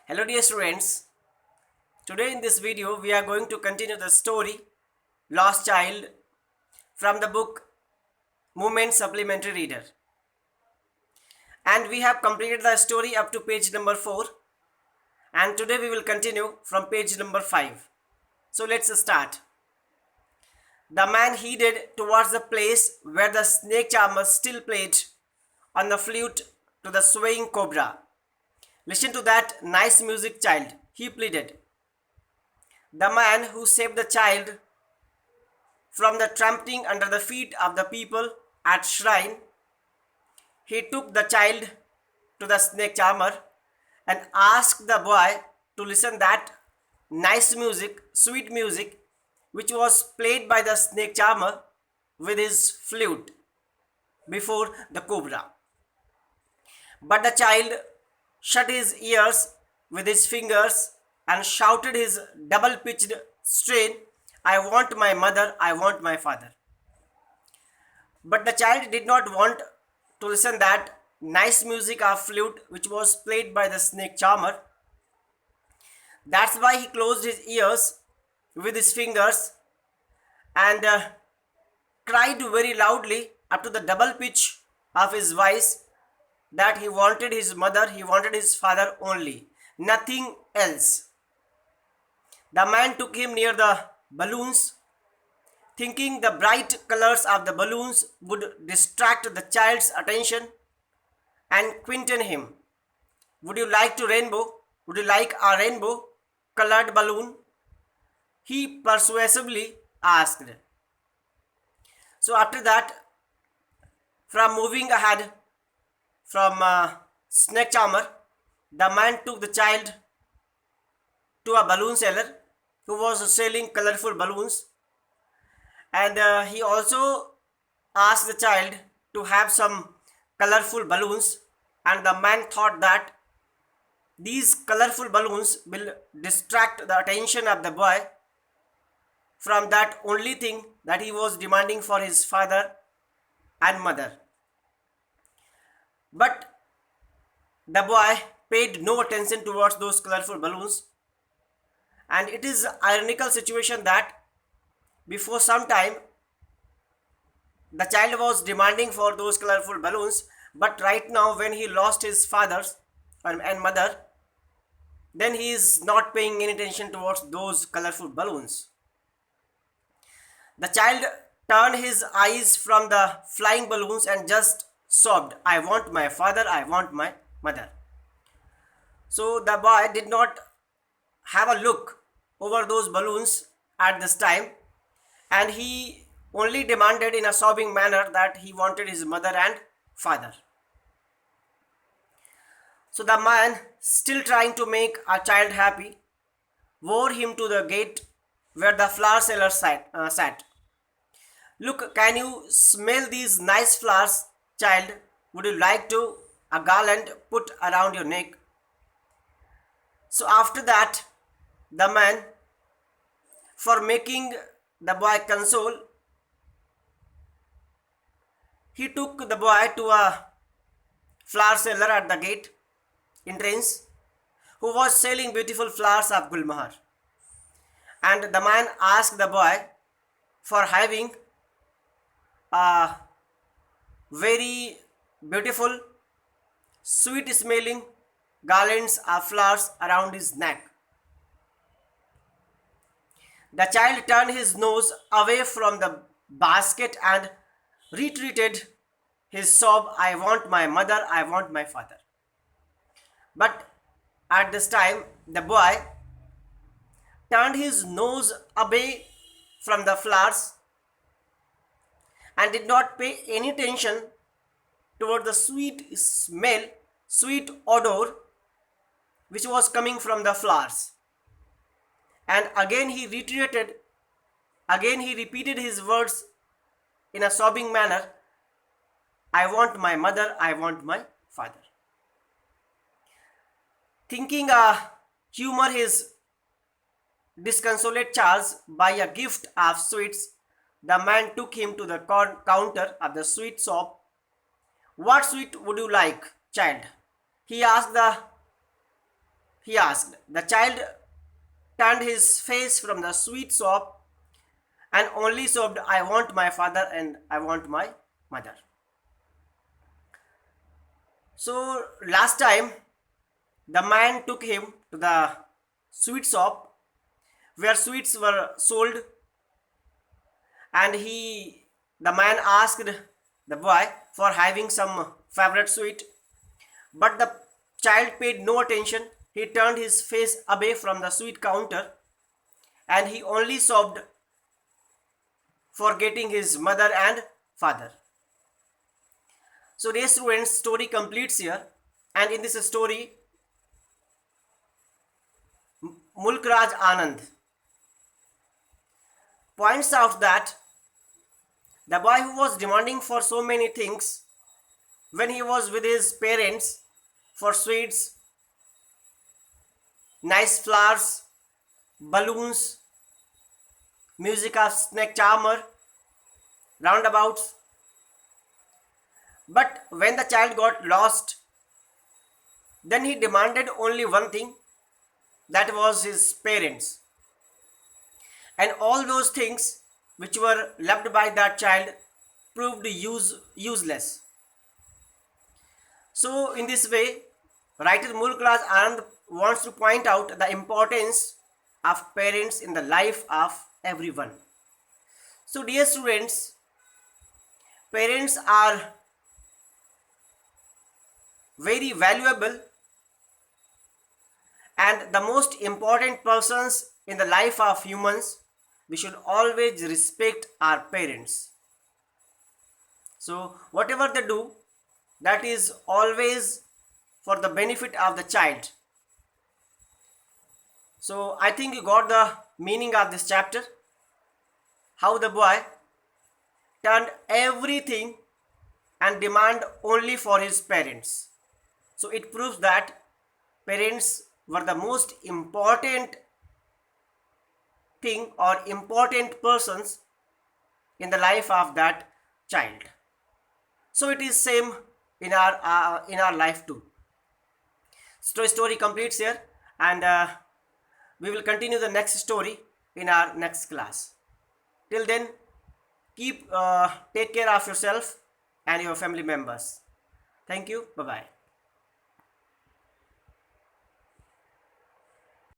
Hello dear students, today in this video we are going to continue the story Lost Child from the book Movement Supplementary Reader, and we have completed the story up to page number 4, and today we will continue from page number 5. So let's start. The man headed towards the place where the snake charmer still played on the flute to the swaying cobra. Listen to that nice music, child, he pleaded. The man who saved the child from the trampling under the feet of the people at shrine, he took the child to the snake charmer and asked the boy to listen that nice music, sweet music, which was played by the snake charmer with his flute before the cobra. But the child shut his ears with his fingers and shouted his double-pitched strain, I want my mother, I want my father. But the child did not want to listen that nice music of flute which was played by the snake charmer. That's why he closed his ears with his fingers and cried very loudly up to the double pitch of his voice that he wanted his mother, he wanted his father only, nothing else. The man took him near the balloons, thinking the bright colors of the balloons would distract the child's attention and quieten him. Would you like to rainbow? Would you like a rainbow colored balloon? He persuasively asked. So after that, from moving ahead from snake charmer, the man took the child to a balloon seller who was selling colorful balloons, and he also asked the child to have some colorful balloons, and the man thought that these colorful balloons will distract the attention of the boy from that only thing that he was demanding for his father and mother. But the boy paid no attention towards those colorful balloons, and it is an ironical situation that before some time the child was demanding for those colorful balloons, but right now when he lost his father and mother, then he is not paying any attention towards those colorful balloons. The child turned his eyes from the flying balloons and just sobbed, I want my father, I want my mother. So the boy did not have a look over those balloons at this time, and he only demanded in a sobbing manner that he wanted his mother and father. So the man, still trying to make a child happy, wore him to the gate where the flower seller sat. Look, can you smell these nice flowers, child? Would you like to a garland put around your neck? So after that, the man, for making the boy console, he took the boy to a flower seller at the gate entrance who was selling beautiful flowers of Gulmahar. And the man asked the boy for having a very beautiful, sweet smelling garlands of flowers around his neck. The child turned his nose away from the basket and retreated his sob, I want my mother, I want my father. But at this time, the boy turned his nose away from the flowers and did not pay any attention toward the sweet smell, sweet odor which was coming from the flowers. And again he reiterated, again he repeated his words in a sobbing manner, I want my mother, I want my father. Thinking humor his disconsolate Charles by a gift of sweets, the man took him to the counter of the sweet shop. What sweet would you like, child? He asked the he asked. The child turned his face from the sweet sob and only sobbed, I want my father and I want my mother. So last time the man took him to the sweet shop where sweets were sold, and the man asked the boy for having some favorite sweet, but the child paid no attention. He turned his face away from the sweet counter and he only sobbed, forgetting his mother and father. So dear students, story completes here, and in this story Mulkraj Anand points out that the boy who was demanding for so many things when he was with his parents for sweets, nice flowers, balloons, music of snake charmer, roundabouts. But when the child got lost, then he demanded only one thing, that was his parents. And all those things which were loved by that child proved useless. So in this way, writer Mulkraj Anand wants to point out the importance of parents in the life of everyone. So dear students, parents are very valuable and the most important persons in the life of humans. We should always respect our parents. So whatever they do, that is always for the benefit of the child. So I think you got the meaning of this chapter, how the boy turned everything and demand only for his parents. So it proves that parents were the most important thing or important persons in the life of that child. So it is same in our life too. So story completes here, and we will continue the next story in our next class. Till then, take care of yourself and your family members. Thank you. Bye bye.